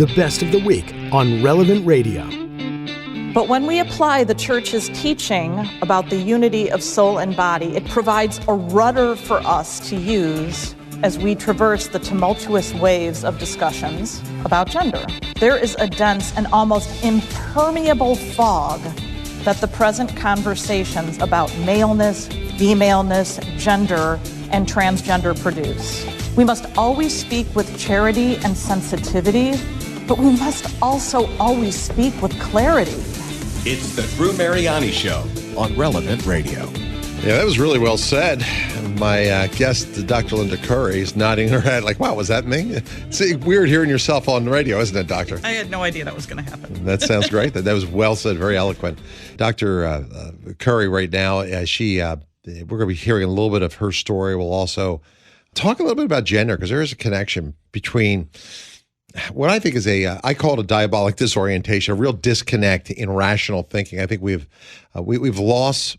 the best of the week on Relevant Radio. But when we apply the church's teaching about the unity of soul and body, it provides a rudder for us to use as we traverse the tumultuous waves of discussions about gender. There is a dense and almost impermeable fog that the present conversations about maleness, femaleness, gender, and transgender produce. We must always speak with charity and sensitivity, but we must also always speak with clarity. It's the Drew Mariani Show on Relevant Radio. Yeah, that was really well said. My guest, Dr. Linda Couri, is nodding her head like, wow, was that me? It's weird hearing yourself on the radio, isn't it, Doctor? I had no idea that was going to happen. That sounds great. That was well said, very eloquent. Dr. Couri right now, we're going to be hearing a little bit of her story. We'll also talk a little bit about gender, because there is a connection between what I think is I call it a diabolic disorientation, a real disconnect in rational thinking. I think we've lost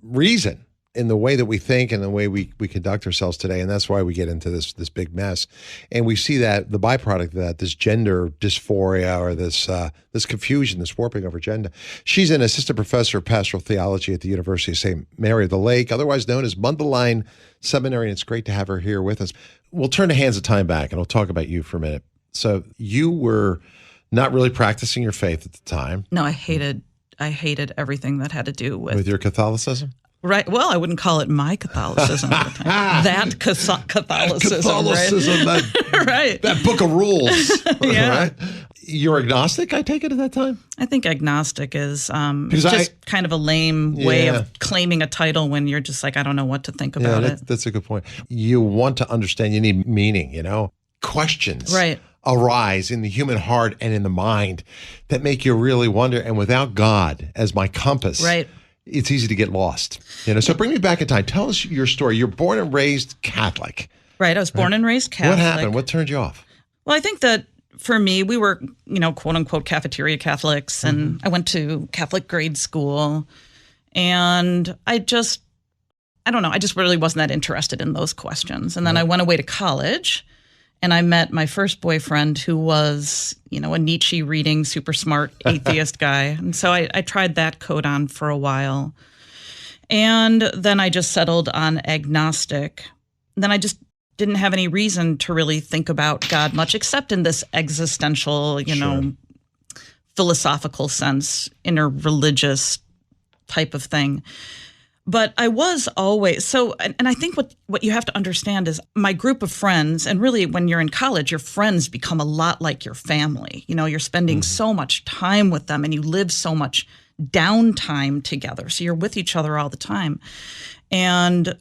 reason in the way that we think and the way we conduct ourselves today, and that's why we get into this big mess. And we see that the byproduct of that, this gender dysphoria or this confusion, this warping over gender. She's an assistant professor of pastoral theology at the University of St. Mary of the Lake, otherwise known as Mundelein Seminary, and it's great to have her here with us. We'll turn the hands of time back, and I'll talk about you for a minute. So you were not really practicing your faith at the time. No, I hated everything that had to do with your Catholicism? Right. Well, I wouldn't call it my Catholicism at the time. That Catholicism. Catholicism, right? Right. That book of rules. Yeah. Right? You're agnostic, I take it, at that time? I think agnostic is just kind of a lame way of claiming a title when you're just like, I don't know what to think about it. That's a good point. You want to understand, you need meaning, questions. Right. Arise in the human heart and in the mind that make you really wonder. And without God as my compass, right, it's easy to get lost. So bring me back in time. Tell us your story. You're born and raised Catholic. Right. I was born and raised Catholic. What happened? What turned you off? Well, I think that for me, we were, quote unquote cafeteria Catholics, and I went to Catholic grade school, and I just really wasn't that interested in those questions. And then I went away to college. And I met my first boyfriend, who was, a Nietzsche reading, super smart atheist guy. And so I tried that code on for a while. And then I just settled on agnostic. Then I just didn't have any reason to really think about God much, except in this existential, philosophical sense, inner religious type of thing. But I was always, and I think what you have to understand is my group of friends, and really when you're in college, your friends become a lot like your family. You're spending so much time with them, and you live so much downtime together. So you're with each other all the time. And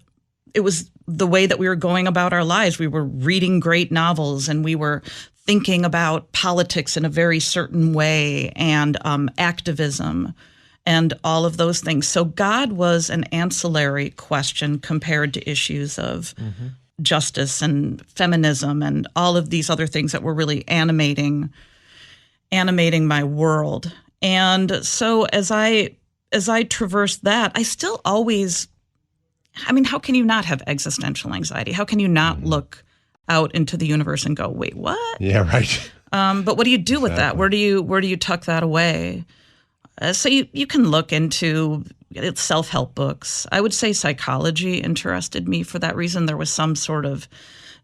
it was the way that we were going about our lives. We were reading great novels, and we were thinking about politics in a very certain way, and activism, and all of those things. So God was an ancillary question compared to issues of justice and feminism and all of these other things that were really animating my world. And so as I traversed that, I still always, how can you not have existential anxiety? How can you not look out into the universe and go, wait, what? Yeah, right. But what do you do with that? Where do you tuck that away? So you can look into self-help books. I would say psychology interested me for that reason. There was some sort of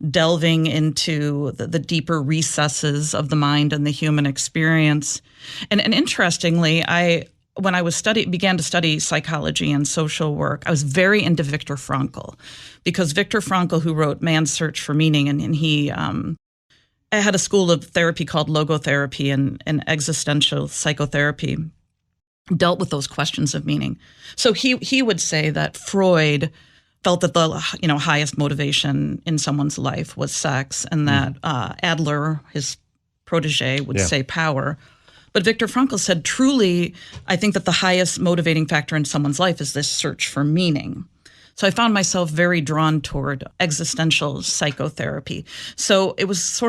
delving into the deeper recesses of the mind and the human experience. And interestingly, when I began to study psychology and social work, I was very into Viktor Frankl, because Viktor Frankl, who wrote Man's Search for Meaning, and he I had a school of therapy called logotherapy and existential psychotherapy, dealt with those questions of meaning. So he would say that Freud felt that the highest motivation in someone's life was sex, and that Adler, his protege, would say power. But Viktor Frankl said, truly, I think that the highest motivating factor in someone's life is this search for meaning. So I found myself very drawn toward existential psychotherapy. So it was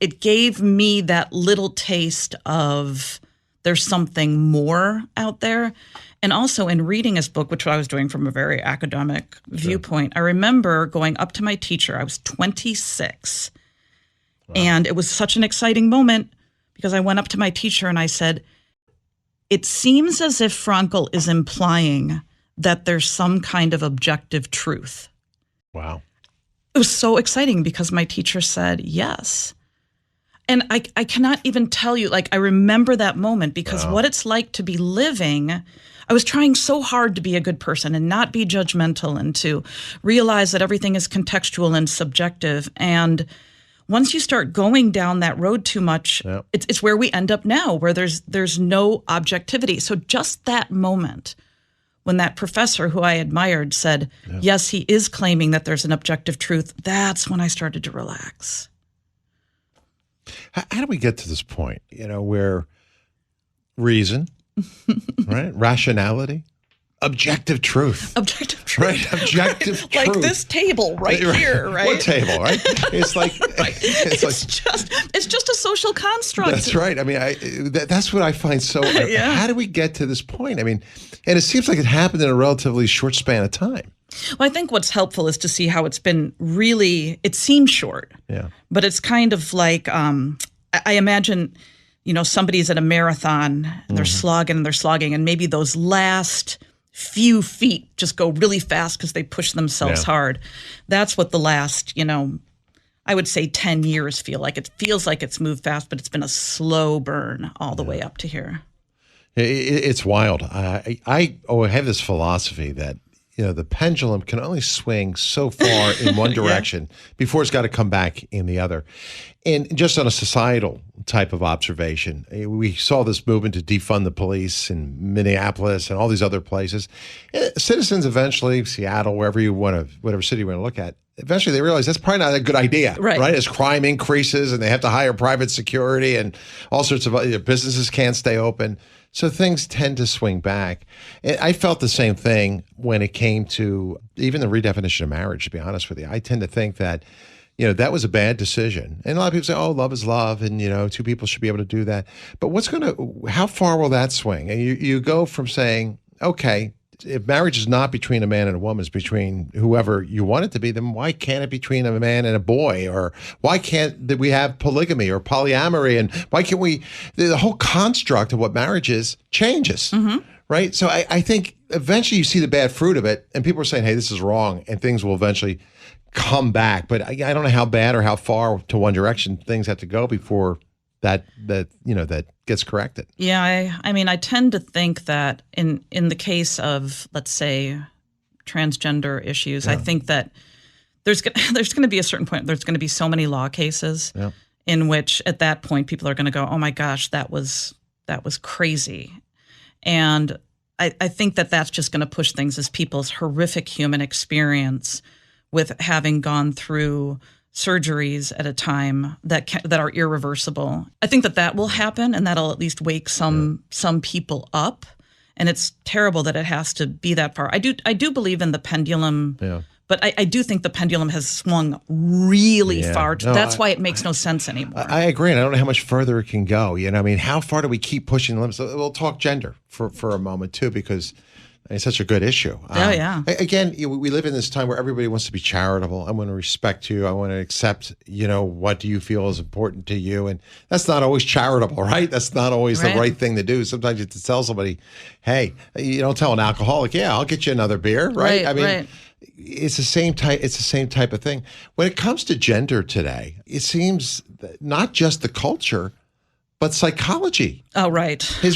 it gave me that little taste of there's something more out there. And also in reading his book, which I was doing from a very academic viewpoint, I remember going up to my teacher. I was 26. Wow. And it was such an exciting moment because I went up to my teacher and I said, it seems as if Frankl is implying that there's some kind of objective truth. Wow. It was so exciting because my teacher said yes. And I cannot even tell you, like, I remember that moment because what it's like to be living, I was trying so hard to be a good person and not be judgmental and to realize that everything is contextual and subjective. And once you start going down that road too much, it's where we end up now, where there's no objectivity. So just that moment when that professor who I admired said, yes, he is claiming that there's an objective truth, that's when I started to relax. How do we get to this point, where reason, right? Rationality, objective truth. Objective truth. Right, objective truth. Like this table right here, right? What table, right? It's like, right. It's just a social construct. That's right. I mean, that's what I find so, how do we get to this point? I mean, and it seems like it happened in a relatively short span of time. Well, I think what's helpful is to see how it's been really, it seems short, but it's kind of like, I imagine, somebody's at a marathon and they're slogging, and maybe those last few feet just go really fast because they push themselves hard. That's what the last, I would say 10 years feel like. It feels like it's moved fast, but it's been a slow burn all the way up to here. It's wild. I have this philosophy that, the pendulum can only swing so far in one direction before it's got to come back in the other. And just on a societal type of observation, we saw this movement to defund the police in Minneapolis and all these other places. Citizens eventually, Seattle, whatever city you want to look at, eventually they realize that's probably not a good idea, right? As crime increases and they have to hire private security and all sorts of businesses can't stay open. So things tend to swing back. I felt the same thing when it came to even the redefinition of marriage, to be honest with you. I tend to think that, that was a bad decision. And a lot of people say, oh, love is love. And, two people should be able to do that. But how far will that swing? And you go from saying, okay, if marriage is not between a man and a woman, it's between whoever you want it to be, then why can't it be between a man and a boy? Or why can't we have polygamy or polyamory? And why can't the whole construct of what marriage is changes, right? So I think eventually you see the bad fruit of it and people are saying, hey, this is wrong, and things will eventually come back. But I don't know how bad or how far to one direction things have to go before that gets corrected. Yeah, I mean, I tend to think that in the case of, let's say, transgender issues, I think that there's going to be a certain point, there's going to be so many law cases in which at that point people are going to go, oh my gosh, that was crazy. And I think that that's just going to push things as people's horrific human experience with having gone through surgeries at a time that are irreversible. I think that will happen, and that'll at least wake some people up. And it's terrible that it has to be that far. I do believe in the pendulum, but I do think the pendulum has swung really far. That's why it makes no sense anymore. I agree, and I don't know how much further it can go. I mean, how far do we keep pushing the limits? We'll talk gender for a moment too, because it's such a good issue. Again, we live in this time where everybody wants to be charitable. I want to respect you. I want to accept, what do you feel is important to you? And that's not always charitable, right? That's not always the right thing to do. Sometimes you have to tell somebody, hey, you don't tell an alcoholic, I'll get you another beer, right? I mean, it's the same type. It's the same type of thing. When it comes to gender today, it seems that not just the culture, but psychology. Oh, right. The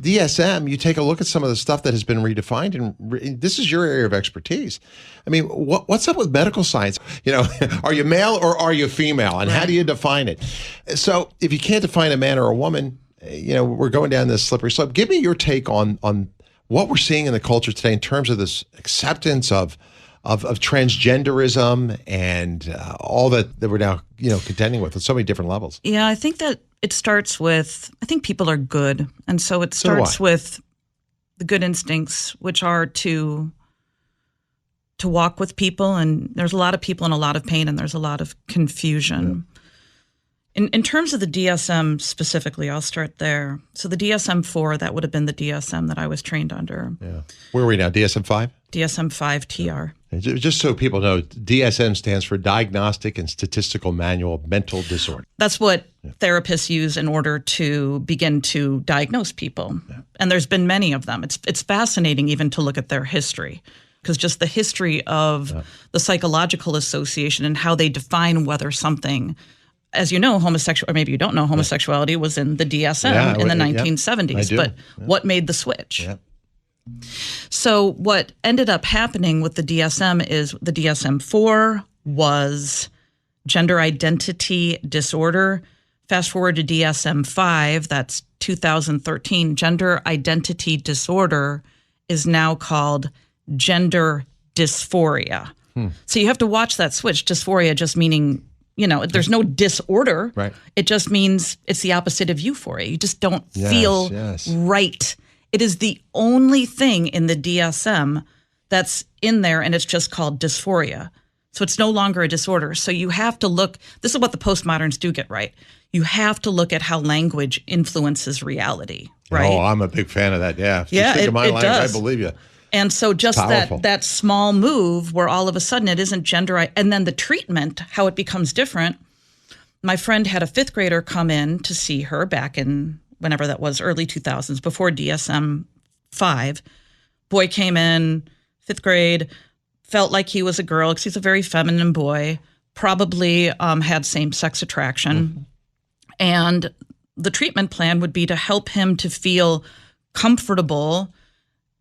DSM, you take a look at some of the stuff that has been redefined, and this is your area of expertise. I mean, what's up with medical science? Are you male or are you female? And how do you define it? So if you can't define a man or a woman, we're going down this slippery slope. Give me your take on what we're seeing in the culture today in terms of this acceptance of transgenderism and all that we're now contending with on so many different levels. Yeah, I think that it starts with, I think people are good, and so it starts with the good instincts, which are to walk with people, and there's a lot of people in a lot of pain, and there's a lot of confusion. In terms of the DSM specifically, I'll start there. So the DSM-4, that would have been the DSM that I was trained under. Yeah. Where are we now? DSM-5? DSM-5 TR. And just so people know, DSM stands for Diagnostic and Statistical Manual of Mental Disorder. That's what therapists use in order to begin to diagnose people. Yeah. And there's been many of them. It's fascinating even to look at their history, because just the history of the Psychological Association and how they define whether something, as you know, or maybe you don't know, homosexuality was in the DSM in the 1970s. But what made the switch? Yeah. So what ended up happening with the DSM is the DSM-4 was gender identity disorder. Fast forward to DSM-5, that's 2013. Gender identity disorder is now called gender dysphoria. So you have to watch that switch. Dysphoria just meaning, there's no disorder. Right. It just means it's the opposite of euphoria. You just don't feel right. It is the only thing in the DSM that's in there, and it's just called dysphoria. So it's no longer a disorder. So you have to look, this is what the postmoderns do get right. You have to look at how language influences reality, right? Oh, I'm a big fan of that, yeah. Yeah, it does. I believe you. And so just that small move where all of a sudden it isn't gender, and then the treatment, how it becomes different. My friend had a 5th grader come in to see her back in whenever that was, early 2000s, before DSM-5. Boy came in, 5th grade, felt like he was a girl because he's a very feminine boy, probably had same-sex attraction. And the treatment plan would be to help him to feel comfortable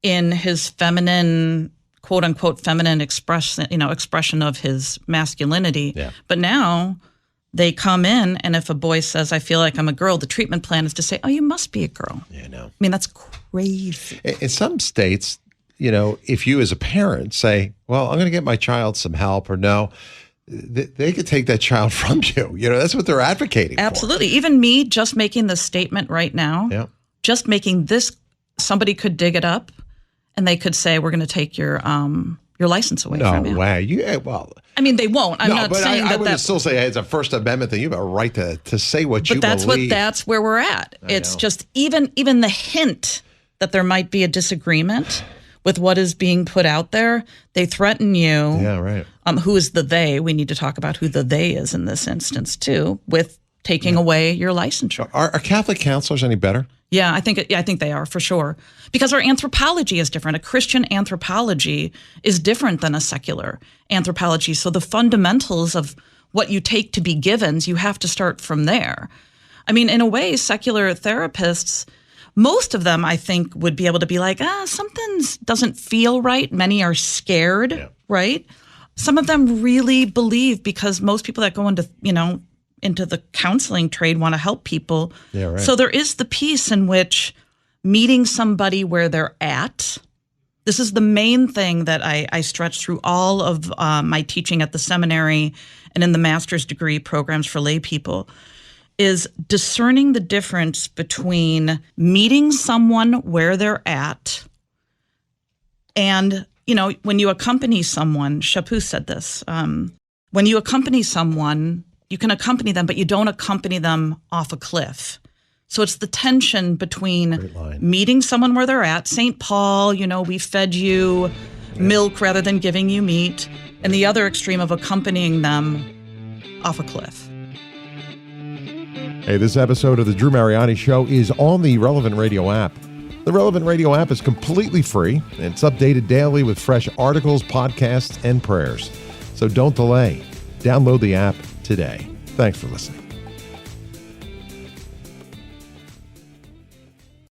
in his feminine, quote unquote, feminine expression of his masculinity. Yeah. But now they come in, and if a boy says, I feel like I'm a girl, the treatment plan is to say, oh, you must be a girl. Yeah, no. I mean, that's crazy. In some states, if you as a parent say, well, I'm going to get my child some help, or no, they could take that child from you. That's what they're advocating for. Absolutely. Even me just making this statement right now, just making this, somebody could dig it up and they could say, we're going to take your license away from you. No way. I mean, they won't. I'm not saying that. I would still say it's a First Amendment thing. You have a right to say what you believe. But that's where we're at. It's just even the hint that there might be a disagreement with what is being put out there, they threaten you. Yeah, right. Who is the they? We need to talk about who the they is in this instance too, with taking away your licensure. Are Catholic counselors any better? Yeah, I think they are, for sure. Because our anthropology is different. A Christian anthropology is different than a secular anthropology. So the fundamentals of what you take to be givens, you have to start from there. I mean, in a way, secular therapists, most of them, I think, would be able to be like, something doesn't feel right. Many are scared, right? Some of them really believe, because most people that go into the counseling trade want to help people. Yeah, right. So there is the piece in which meeting somebody where they're at. This is the main thing that I stretch through all of my teaching at the seminary and in the master's degree programs for lay people, is discerning the difference between meeting someone where they're at and, when you accompany someone, Chaput said this, when you accompany someone, you can accompany them, but you don't accompany them off a cliff. So it's the tension between meeting someone where they're at. St. Paul, we fed you milk rather than giving you meat. And the other extreme of accompanying them off a cliff. Hey, this episode of the Drew Mariani Show is on the Relevant Radio app. The Relevant Radio app is completely free, and it's updated daily with fresh articles, podcasts, and prayers. So don't delay. Download the app today. Thanks for listening.